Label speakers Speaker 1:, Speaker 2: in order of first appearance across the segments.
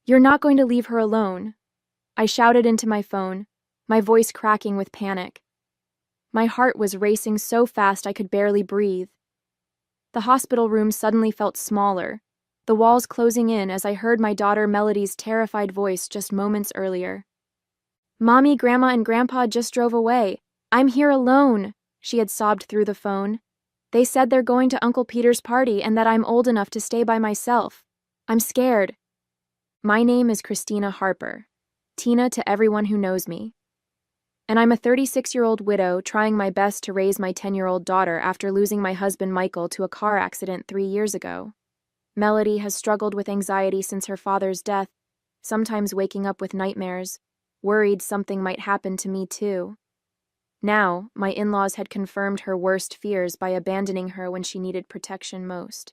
Speaker 1: You're not going to leave her alone. I shouted into my phone, my voice cracking with panic. My heart was racing so fast I could barely breathe. The hospital room suddenly felt smaller, the walls closing in as I heard my daughter Melody's terrified voice just moments earlier. "Mommy, Grandma, and Grandpa just drove away. I'm here alone," she had sobbed through the phone. "They said they're going to Uncle Peter's party and that I'm old enough to stay by myself. I'm scared." My name is Christina Harper, Tina to everyone who knows me. And I'm a 36-year-old widow trying my best to raise my 10-year-old daughter after losing my husband Michael to a car accident 3 years ago. Melody has struggled with anxiety since her father's death, sometimes waking up with nightmares, worried something might happen to me too. Now, my in-laws had confirmed her worst fears by abandoning her when she needed protection most.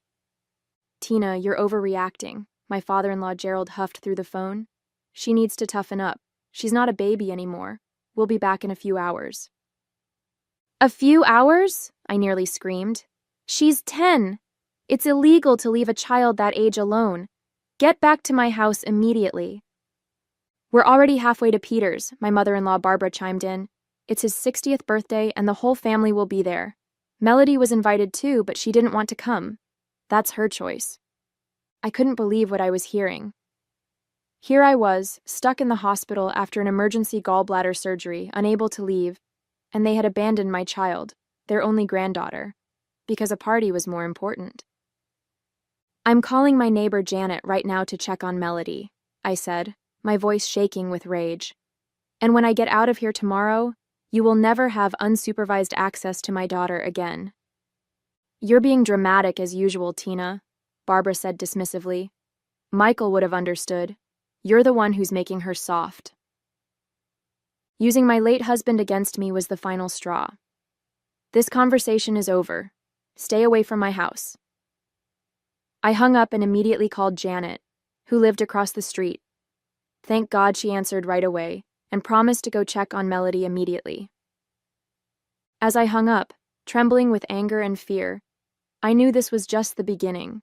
Speaker 1: "Tina, you're overreacting," my father-in-law Gerald huffed through the phone. "She needs to toughen up. She's not a baby anymore. We'll be back in a few hours." "A few hours?" I nearly screamed. "She's 10. It's illegal to leave a child that age alone. Get back to my house immediately." "We're already halfway to Peter's," my mother-in-law Barbara chimed in. "It's his 60th birthday and the whole family will be there. Melody was invited too, but she didn't want to come. That's her choice." I couldn't believe what I was hearing. Here I was, stuck in the hospital after an emergency gallbladder surgery, unable to leave, and they had abandoned my child, their only granddaughter, because a party was more important. "I'm calling my neighbor Janet right now to check on Melody," I said, my voice shaking with rage. "And when I get out of here tomorrow, you will never have unsupervised access to my daughter again." "You're being dramatic as usual, Tina," Barbara said dismissively. "Michael would have understood. You're the one who's making her soft." Using my late husband against me was the final straw. "This conversation is over. Stay away from my house." I hung up and immediately called Janet, who lived across the street. Thank God she answered right away and promised to go check on Melody immediately. As I hung up, trembling with anger and fear, I knew this was just the beginning.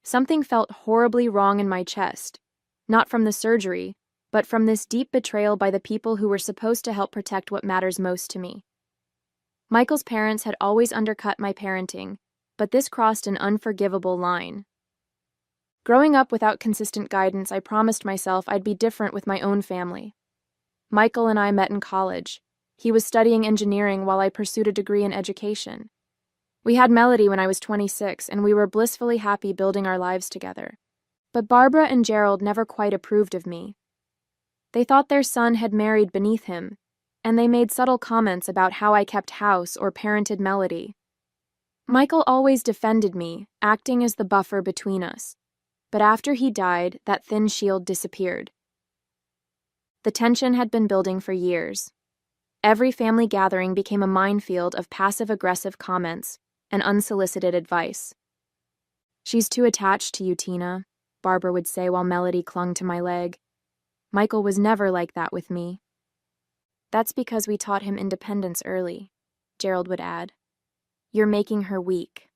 Speaker 1: Something felt horribly wrong in my chest, not from the surgery, but from this deep betrayal by the people who were supposed to help protect what matters most to me. Michael's parents had always undercut my parenting, but this crossed an unforgivable line. Growing up without consistent guidance, I promised myself I'd be different with my own family. Michael and I met in college. He was studying engineering while I pursued a degree in education. We had Melody when I was 26, and we were blissfully happy building our lives together. But Barbara and Gerald never quite approved of me. They thought their son had married beneath him, and they made subtle comments about how I kept house or parented Melody. Michael always defended me, acting as the buffer between us. But after he died, that thin shield disappeared. The tension had been building for years. Every family gathering became a minefield of passive-aggressive comments and unsolicited advice. "She's too attached to you, Tina," Barbara would say while Melody clung to my leg. "Michael was never like that with me." "That's because we taught him independence early," Gerald would add. "You're making her weak."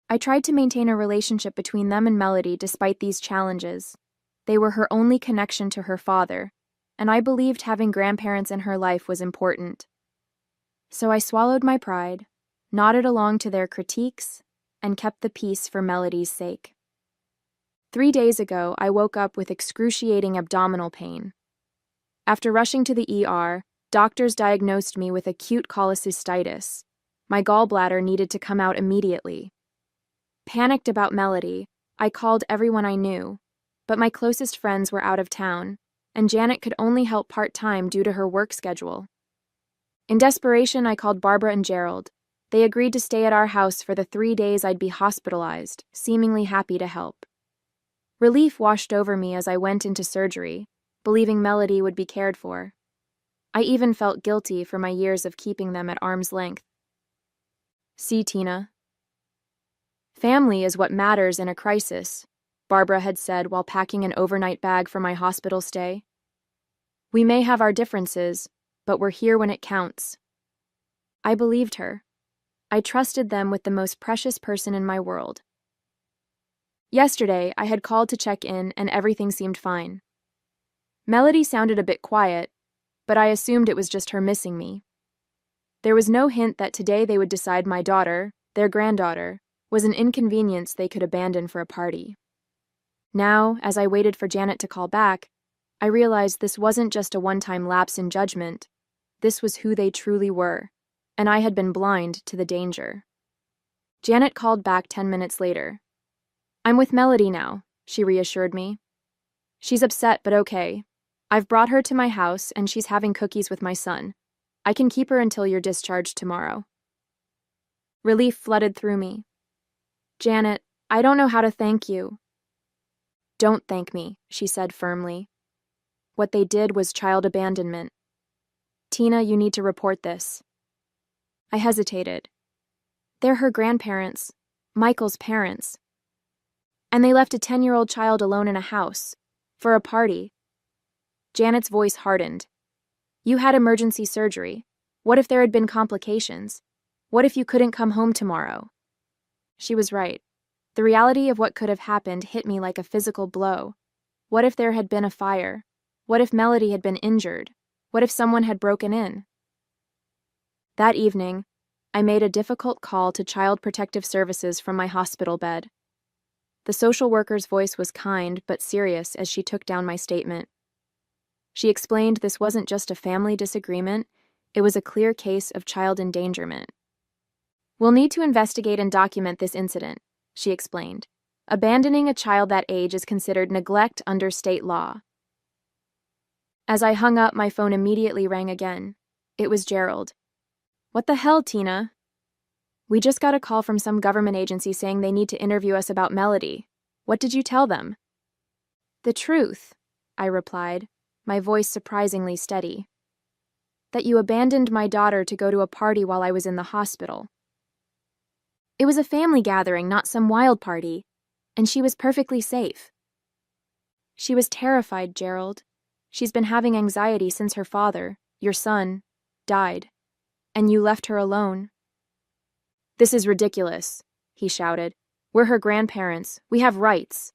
Speaker 1: I tried to maintain a relationship between them and Melody despite these challenges. They were her only connection to her father, and I believed having grandparents in her life was important. So I swallowed my pride, nodded along to their critiques, and kept the peace for Melody's sake. 3 days ago, I woke up with excruciating abdominal pain. After rushing to the ER, doctors diagnosed me with acute cholecystitis. My gallbladder needed to come out immediately. Panicked about Melody, I called everyone I knew, but my closest friends were out of town, and Janet could only help part-time due to her work schedule. In desperation, I called Barbara and Gerald. They agreed to stay at our house for the 3 days I'd be hospitalized, seemingly happy to help. Relief washed over me as I went into surgery, believing Melody would be cared for. I even felt guilty for my years of keeping them at arm's length. "See, Tina. Family is what matters in a crisis," Barbara had said while packing an overnight bag for my hospital stay. "We may have our differences, but we're here when it counts." I believed her. I trusted them with the most precious person in my world. Yesterday, I had called to check in and everything seemed fine. Melody sounded a bit quiet, but I assumed it was just her missing me. There was no hint that today they would decide my daughter, their granddaughter, was an inconvenience they could abandon for a party. Now, as I waited for Janet to call back, I realized this wasn't just a one-time lapse in judgment. This was who they truly were, and I had been blind to the danger. Janet called back 10 minutes later. "I'm with Melody now," she reassured me. "She's upset, but okay. I've brought her to my house, and she's having cookies with my son. I can keep her until you're discharged tomorrow." Relief flooded through me. "Janet, I don't know how to thank you." "Don't thank me," she said firmly. "What they did was child abandonment. Tina, you need to report this." I hesitated. They're her grandparents, Michael's parents. And they left a 10-year-old child alone in a house, for a party. Janet's voice hardened. "You had emergency surgery. What if there had been complications? What if you couldn't come home tomorrow?" She was right. The reality of what could have happened hit me like a physical blow. What if there had been a fire? What if Melody had been injured? What if someone had broken in? That evening, I made a difficult call to Child Protective Services from my hospital bed. The social worker's voice was kind but serious as she took down my statement. She explained this wasn't just a family disagreement, it was a clear case of child endangerment. "We'll need to investigate and document this incident," she explained. "Abandoning a child that age is considered neglect under state law." As I hung up, my phone immediately rang again. It was Gerald. "What the hell, Tina?" "We just got a call from some government agency saying they need to interview us about Melody. What did you tell them?" "The truth," I replied, my voice surprisingly steady. "That you abandoned my daughter to go to a party while I was in the hospital. It was a family gathering, not some wild party, and she was perfectly safe." "She was terrified, Gerald. She's been having anxiety since her father, your son, died. And you left her alone." "This is ridiculous," he shouted. "We're her grandparents. We have rights."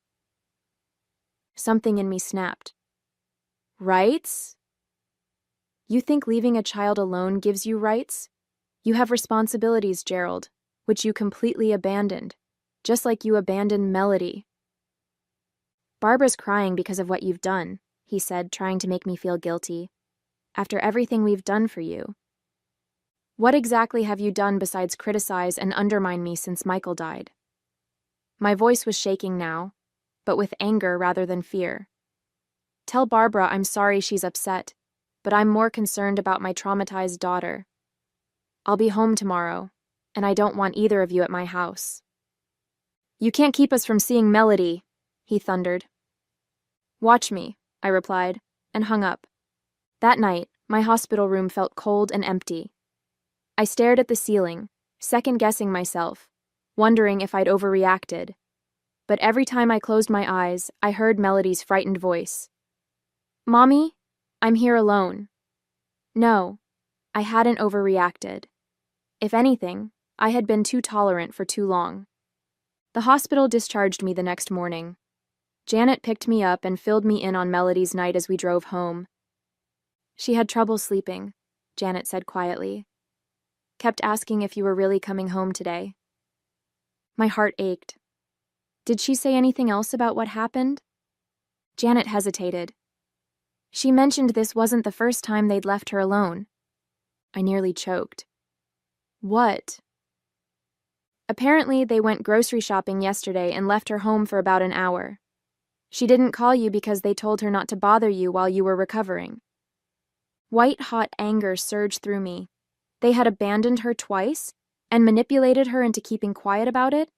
Speaker 1: Something in me snapped. "Rights? You think leaving a child alone gives you rights? You have responsibilities, Gerald, which you completely abandoned, just like you abandoned Melody." "Barbara's crying because of what you've done," he said, trying to make me feel guilty. "After everything we've done for you. What exactly have you done besides criticize and undermine me since Michael died?" My voice was shaking now, but with anger rather than fear. "Tell Barbara I'm sorry she's upset, but I'm more concerned about my traumatized daughter. I'll be home tomorrow, and I don't want either of you at my house." "You can't keep us from seeing Melody," he thundered. "Watch me," I replied, and hung up. That night, my hospital room felt cold and empty. I stared at the ceiling, second-guessing myself, wondering if I'd overreacted. But every time I closed my eyes, I heard Melody's frightened voice. "Mommy, I'm here alone." No, I hadn't overreacted. If anything, I had been too tolerant for too long. The hospital discharged me the next morning. Janet picked me up and filled me in on Melody's night as we drove home. "She had trouble sleeping," Janet said quietly. "Kept asking if you were really coming home today." My heart ached. "Did she say anything else about what happened?" Janet hesitated. "She mentioned this wasn't the first time they'd left her alone." I nearly choked. "What?" "Apparently, they went grocery shopping yesterday and left her home for about an hour. She didn't call you because they told her not to bother you while you were recovering." White-hot anger surged through me. They had abandoned her twice and manipulated her into keeping quiet about it?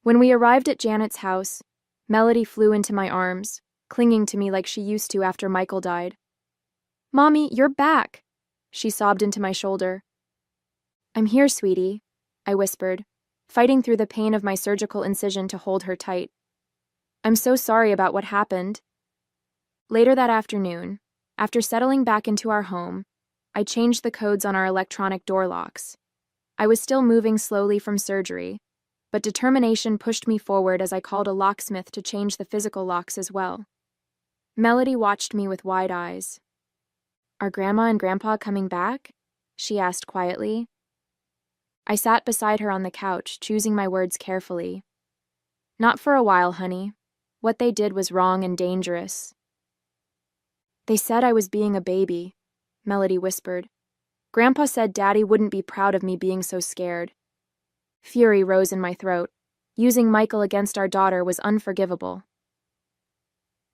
Speaker 1: When we arrived at Janet's house, Melody flew into my arms, clinging to me like she used to after Michael died. "Mommy, you're back," she sobbed into my shoulder. "I'm here, sweetie," I whispered, fighting through the pain of my surgical incision to hold her tight. "I'm so sorry about what happened." Later that afternoon, after settling back into our home, I changed the codes on our electronic door locks. I was still moving slowly from surgery, but determination pushed me forward as I called a locksmith to change the physical locks as well. Melody watched me with wide eyes. "Are Grandma and Grandpa coming back?" she asked quietly. I sat beside her on the couch, choosing my words carefully. "Not for a while, honey. What they did was wrong and dangerous." "They said I was being a baby," Melody whispered. "Grandpa said Daddy wouldn't be proud of me being so scared." Fury rose in my throat. Using Michael against our daughter was unforgivable.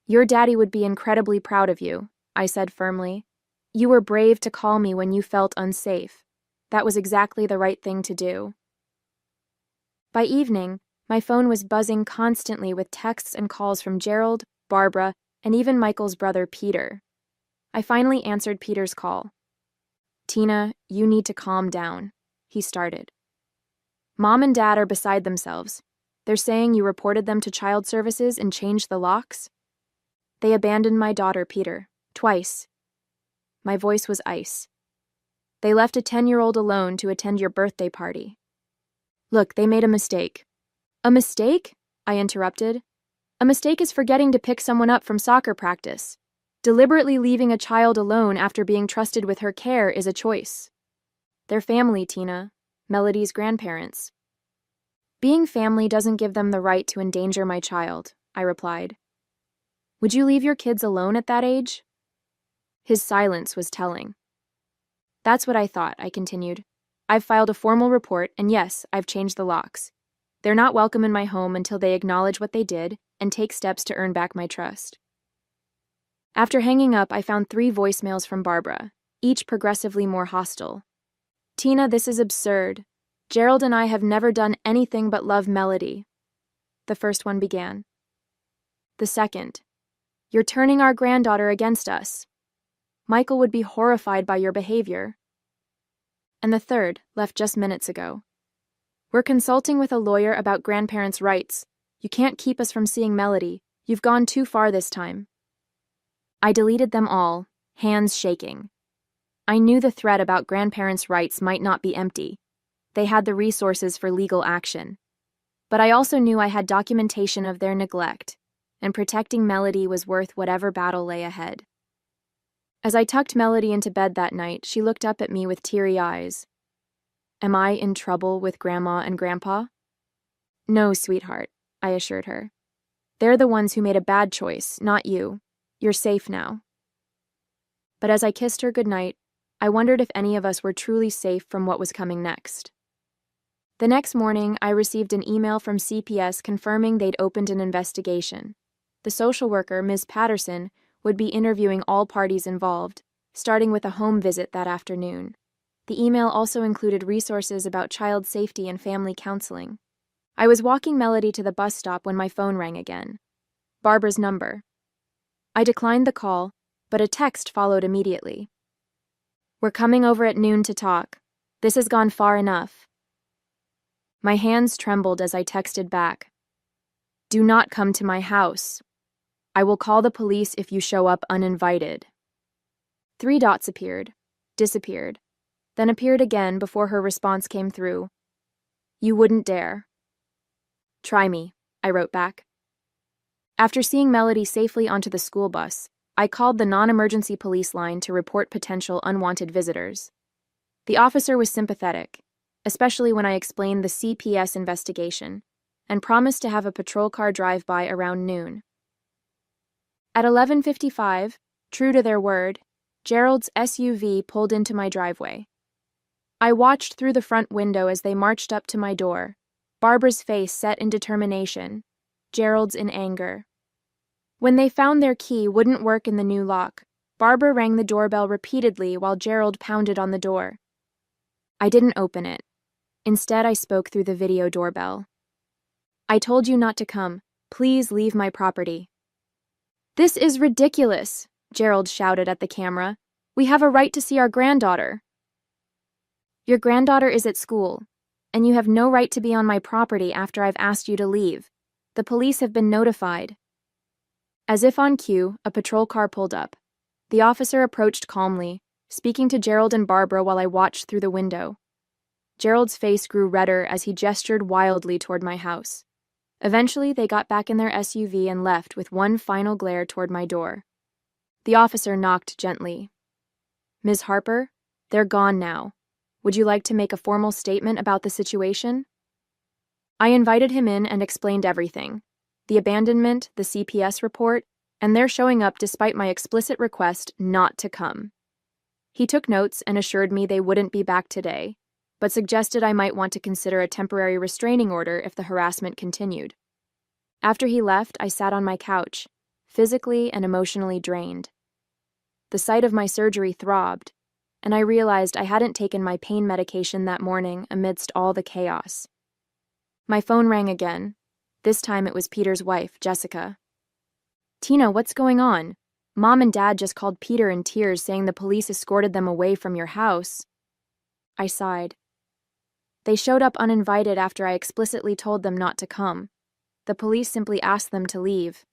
Speaker 1: "Your daddy would be incredibly proud of you," I said firmly. "You were brave to call me when you felt unsafe. That was exactly the right thing to do." By evening, my phone was buzzing constantly with texts and calls from Gerald, Barbara, and even Michael's brother Peter. I finally answered Peter's call. "Tina, you need to calm down," he started. "Mom and Dad are beside themselves. They're saying you reported them to child services and changed the locks?" "They abandoned my daughter, Peter, twice." My voice was ice. "They left a 10-year-old alone to attend your birthday party." "Look, they made a mistake." "A mistake?" I interrupted. "A mistake is forgetting to pick someone up from soccer practice. Deliberately leaving a child alone after being trusted with her care is a choice." "They're family, Tina. Melody's grandparents." "Being family doesn't give them the right to endanger my child," I replied. "Would you leave your kids alone at that age?" His silence was telling. "That's what I thought," I continued. "I've filed a formal report, and yes, I've changed the locks. They're not welcome in my home until they acknowledge what they did and take steps to earn back my trust." After hanging up, I found 3 voicemails from Barbara, each progressively more hostile. "Tina, this is absurd. Gerald and I have never done anything but love Melody." The first one began. The second, "You're turning our granddaughter against us. Michael would be horrified by your behavior." And the third, left just minutes ago. "We're consulting with a lawyer about grandparents' rights. You can't keep us from seeing Melody. You've gone too far this time." I deleted them all, hands shaking. I knew the threat about grandparents' rights might not be empty. They had the resources for legal action. But I also knew I had documentation of their neglect, and protecting Melody was worth whatever battle lay ahead. As I tucked Melody into bed that night, she looked up at me with teary eyes. "Am I in trouble with Grandma and Grandpa?" "No, sweetheart," I assured her. "They're the ones who made a bad choice, not you. You're safe now." But as I kissed her goodnight, I wondered if any of us were truly safe from what was coming next. The next morning, I received an email from CPS confirming they'd opened an investigation. The social worker, Ms. Patterson, would be interviewing all parties involved, starting with a home visit that afternoon. The email also included resources about child safety and family counseling. I was walking Melody to the bus stop when my phone rang again. Barbara's number. I declined the call, but a text followed immediately. "We're coming over at noon to talk. This has gone far enough." My hands trembled as I texted back. "Do not come to my house. I will call the police if you show up uninvited." 3 dots appeared, disappeared, then appeared again before her response came through. "You wouldn't dare." "Try me," I wrote back. After seeing Melody safely onto the school bus, I called the non-emergency police line to report potential unwanted visitors. The officer was sympathetic, especially when I explained the CPS investigation, and promised to have a patrol car drive by around noon. At 11:55, true to their word, Gerald's SUV pulled into my driveway. I watched through the front window as they marched up to my door, Barbara's face set in determination, Gerald's in anger. When they found their key wouldn't work in the new lock, Barbara rang the doorbell repeatedly while Gerald pounded on the door. I didn't open it. Instead, I spoke through the video doorbell. "I told you not to come. Please leave my property." "This is ridiculous," Gerald shouted at the camera. "We have a right to see our granddaughter." "Your granddaughter is at school, and you have no right to be on my property after I've asked you to leave. The police have been notified." As if on cue, a patrol car pulled up. The officer approached calmly, speaking to Gerald and Barbara while I watched through the window. Gerald's face grew redder as he gestured wildly toward my house. Eventually, they got back in their SUV and left with one final glare toward my door. The officer knocked gently. "Ms. Harper, they're gone now. Would you like to make a formal statement about the situation?" I invited him in and explained everything: the abandonment, the CPS report, and their showing up despite my explicit request not to come. He took notes and assured me they wouldn't be back today, but suggested I might want to consider a temporary restraining order if the harassment continued. After he left, I sat on my couch, physically and emotionally drained. The site of my surgery throbbed, and I realized I hadn't taken my pain medication that morning amidst all the chaos. My phone rang again. This time it was Peter's wife, Jessica. "Tina, what's going on? Mom and Dad just called Peter in tears saying the police escorted them away from your house." I sighed. "They showed up uninvited after I explicitly told them not to come. The police simply asked them to leave."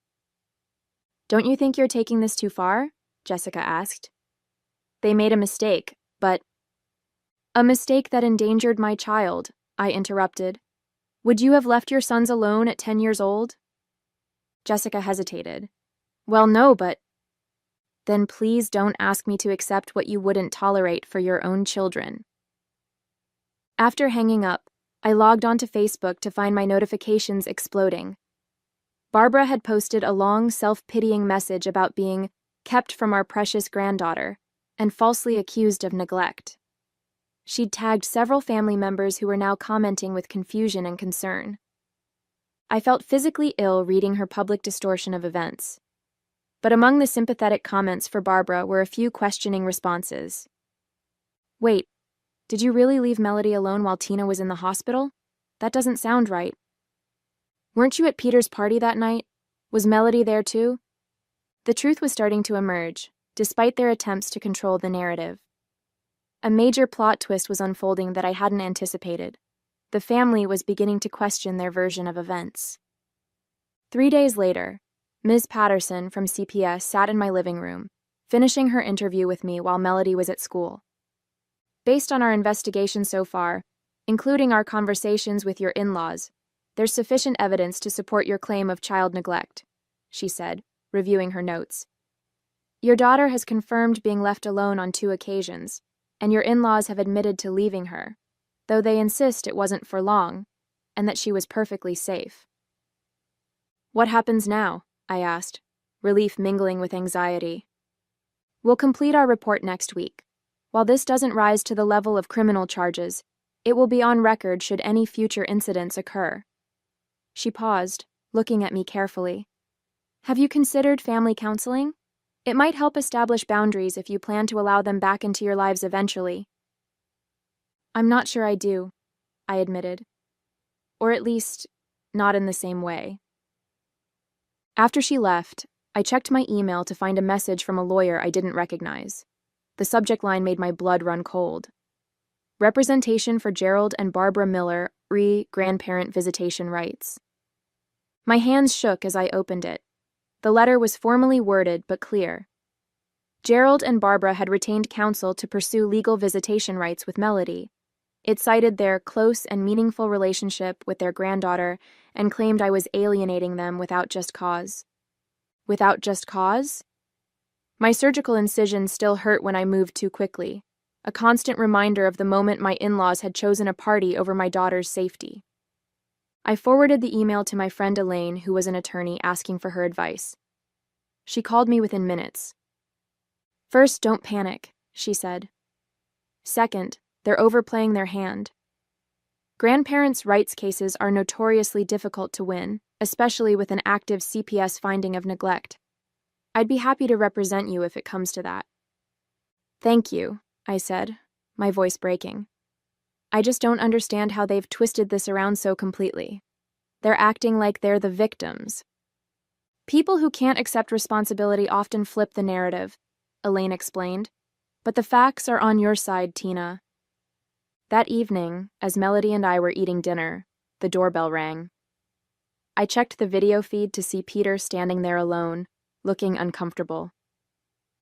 Speaker 1: "Don't you think you're taking this too far?" Jessica asked. "They made a mistake, but—" "A mistake that endangered my child," I interrupted. "Would you have left your sons alone at 10 years old?" Jessica hesitated. "Well, no, but—" "Then please don't ask me to accept what you wouldn't tolerate for your own children." After hanging up, I logged onto Facebook to find my notifications exploding. Barbara had posted a long, self-pitying message about being kept from our precious granddaughter and falsely accused of neglect. She'd tagged several family members who were now commenting with confusion and concern. I felt physically ill reading her public distortion of events. But among the sympathetic comments for Barbara were a few questioning responses. "Wait, did you really leave Melody alone while Tina was in the hospital? That doesn't sound right. Weren't you at Peter's party that night? Was Melody there too?" The truth was starting to emerge, despite their attempts to control the narrative. A major plot twist was unfolding that I hadn't anticipated. The family was beginning to question their version of events. 3 days later, Ms. Patterson from CPS sat in my living room, finishing her interview with me while Melody was at school. "Based on our investigation so far, including our conversations with your in-laws, there's sufficient evidence to support your claim of child neglect," she said, reviewing her notes. "Your daughter has confirmed being left alone on 2 occasions, and your in-laws have admitted to leaving her, though they insist it wasn't for long, and that she was perfectly safe." "What happens now?" I asked, relief mingling with anxiety. "We'll complete our report next week. While this doesn't rise to the level of criminal charges, it will be on record should any future incidents occur." She paused, looking at me carefully. "Have you considered family counseling? It might help establish boundaries if you plan to allow them back into your lives eventually." "I'm not sure I do," I admitted. "Or at least, not in the same way." After she left, I checked my email to find a message from a lawyer I didn't recognize. The subject line made my blood run cold. "Representation for Gerald and Barbara Miller, grandparent visitation rights." My hands shook as I opened it. The letter was formally worded but clear. Gerald and Barbara had retained counsel to pursue legal visitation rights with Melody. It cited their close and meaningful relationship with their granddaughter and claimed I was alienating them without just cause. Without just cause? My surgical incision still hurt when I moved too quickly, a constant reminder of the moment my in-laws had chosen a party over my daughter's safety. I forwarded the email to my friend Elaine, who was an attorney, asking for her advice. She called me within minutes. "First, don't panic," she said. "Second, they're overplaying their hand. Grandparents' rights cases are notoriously difficult to win, especially with an active CPS finding of neglect. I'd be happy to represent you if it comes to that." "Thank you," I said, my voice breaking. "I just don't understand how they've twisted this around so completely. They're acting like they're the victims." "People who can't accept responsibility often flip the narrative," Elaine explained. "But the facts are on your side, Tina." That evening, as Melody and I were eating dinner, the doorbell rang. I checked the video feed to see Peter standing there alone, looking uncomfortable.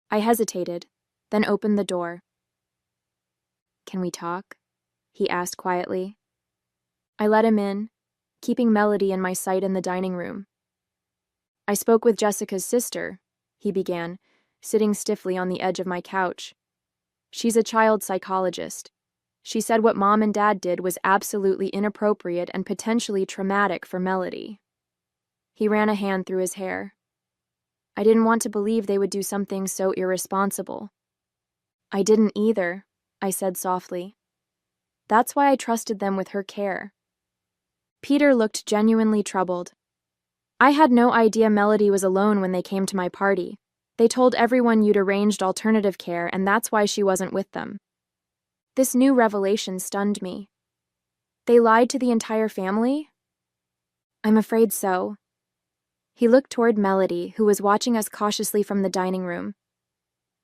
Speaker 1: I hesitated, then opened the door. "Can we talk?" he asked quietly. I let him in, keeping Melody in my sight in the dining room. I spoke with Jessica's sister, he began, sitting stiffly on the edge of my couch. She's a child psychologist. She said what Mom and Dad did was absolutely inappropriate and potentially traumatic for Melody. He ran a hand through his hair. I didn't want to believe they would do something so irresponsible. I didn't either, I said softly. That's why I trusted them with her care. Peter looked genuinely troubled. I had no idea Melody was alone when they came to my party. They told everyone you'd arranged alternative care, and that's why she wasn't with them. This new revelation stunned me. They lied to the entire family? I'm afraid so. He looked toward Melody, who was watching us cautiously from the dining room.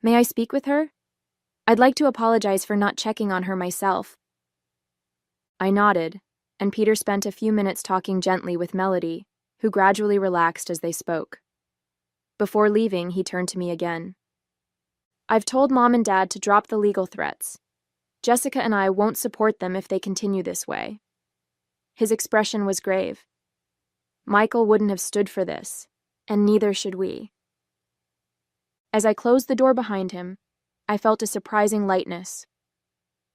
Speaker 1: May I speak with her? I'd like to apologize for not checking on her myself. I nodded, and Peter spent a few minutes talking gently with Melody, who gradually relaxed as they spoke. Before leaving, he turned to me again. I've told Mom and Dad to drop the legal threats. Jessica and I won't support them if they continue this way. His expression was grave. Michael wouldn't have stood for this, and neither should we. As I closed the door behind him, I felt a surprising lightness.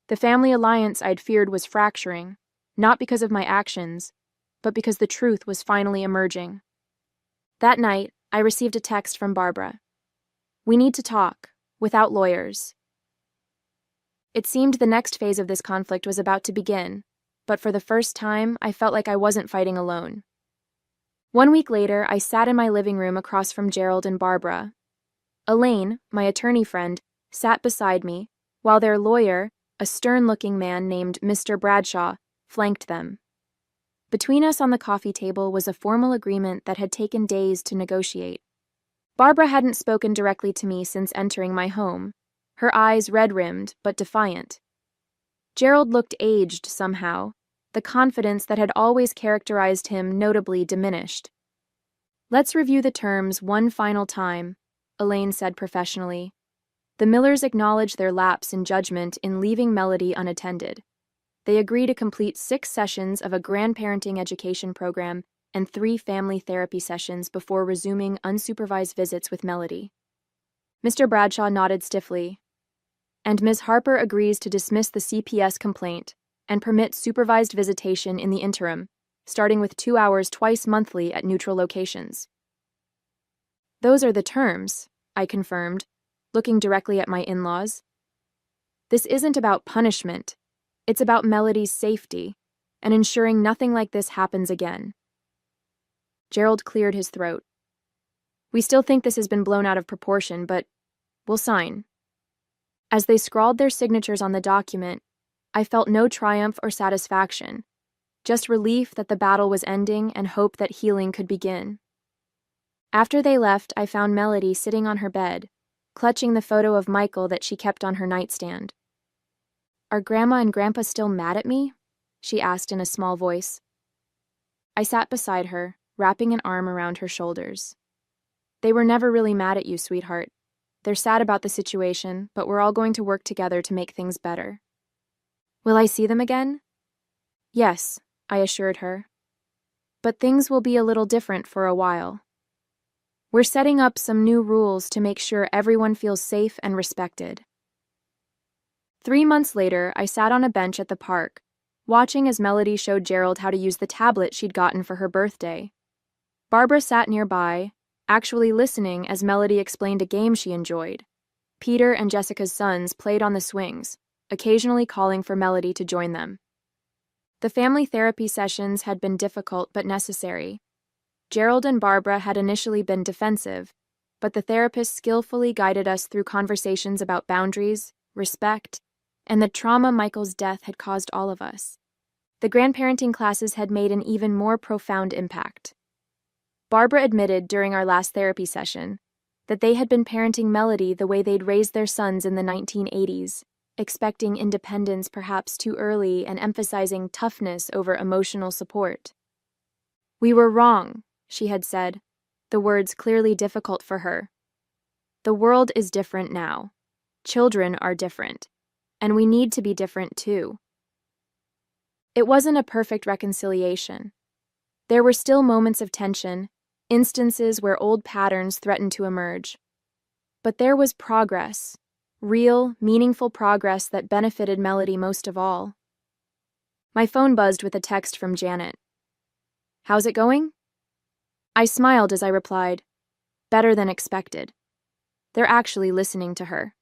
Speaker 1: The family alliance I'd feared was fracturing, not because of my actions, but because the truth was finally emerging. That night, I received a text from Barbara. We need to talk, without lawyers. It seemed the next phase of this conflict was about to begin, but for the first time, I felt like I wasn't fighting alone. 1 week later, I sat in my living room across from Gerald and Barbara. Elaine, my attorney friend, sat beside me, while their lawyer, a stern-looking man named Mr. Bradshaw, flanked them. Between us on the coffee table was a formal agreement that had taken days to negotiate. Barbara hadn't spoken directly to me since entering my home, her eyes red-rimmed but defiant. Gerald looked aged somehow, the confidence that had always characterized him notably diminished. Let's review the terms one final time, Elaine said professionally. The Millers acknowledge their lapse in judgment in leaving Melody unattended. They agree to complete 6 sessions of a grandparenting education program and 3 family therapy sessions before resuming unsupervised visits with Melody. Mr. Bradshaw nodded stiffly. And Ms. Harper agrees to dismiss the CPS complaint and permit supervised visitation in the interim, starting with 2 hours twice monthly at neutral locations. Those are the terms, I confirmed, looking directly at my in-laws. This isn't about punishment. It's about Melody's safety and ensuring nothing like this happens again. Gerald cleared his throat. We still think this has been blown out of proportion, but we'll sign. As they scrawled their signatures on the document, I felt no triumph or satisfaction, just relief that the battle was ending and hope that healing could begin. After they left, I found Melody sitting on her bed, clutching the photo of Michael that she kept on her nightstand. Are Grandma and Grandpa still mad at me? She asked in a small voice. I sat beside her, wrapping an arm around her shoulders. They were never really mad at you, sweetheart. They're sad about the situation, but we're all going to work together to make things better. Will I see them again? Yes, I assured her. But things will be a little different for a while. We're setting up some new rules to make sure everyone feels safe and respected. 3 months later, I sat on a bench at the park, watching as Melody showed Gerald how to use the tablet she'd gotten for her birthday. Barbara sat nearby, actually listening as Melody explained a game she enjoyed. Peter and Jessica's sons played on the swings, occasionally calling for Melody to join them. The family therapy sessions had been difficult but necessary. Gerald and Barbara had initially been defensive, but the therapist skillfully guided us through conversations about boundaries, respect, and the trauma Michael's death had caused all of us. The grandparenting classes had made an even more profound impact. Barbara admitted during our last therapy session that they had been parenting Melody the way they'd raised their sons in the 1980s, expecting independence perhaps too early and emphasizing toughness over emotional support. We were wrong, she had said, the words clearly difficult for her. The world is different now. Children are different. And we need to be different too. It wasn't a perfect reconciliation. There were still moments of tension, instances where old patterns threatened to emerge. But there was progress, real, meaningful progress that benefited Melody most of all. My phone buzzed with a text from Janet. "How's it going?" I smiled as I replied, "Better than expected." They're actually listening to her.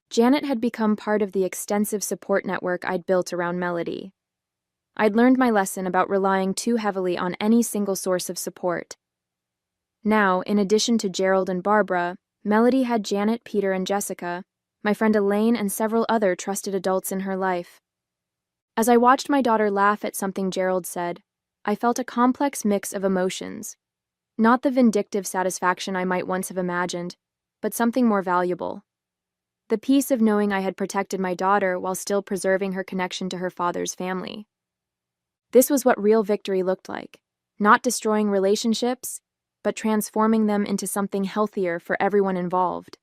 Speaker 1: Janet had become part of the extensive support network I'd built around Melody. I'd learned my lesson about relying too heavily on any single source of support. Now, in addition to Gerald and Barbara, Melody had Janet, Peter, and Jessica, my friend Elaine, and several other trusted adults in her life. As I watched my daughter laugh at something Gerald said, I felt a complex mix of emotions. Not the vindictive satisfaction I might once have imagined, but something more valuable. The peace of knowing I had protected my daughter while still preserving her connection to her father's family. This was what real victory looked like, not destroying relationships, but transforming them into something healthier for everyone involved.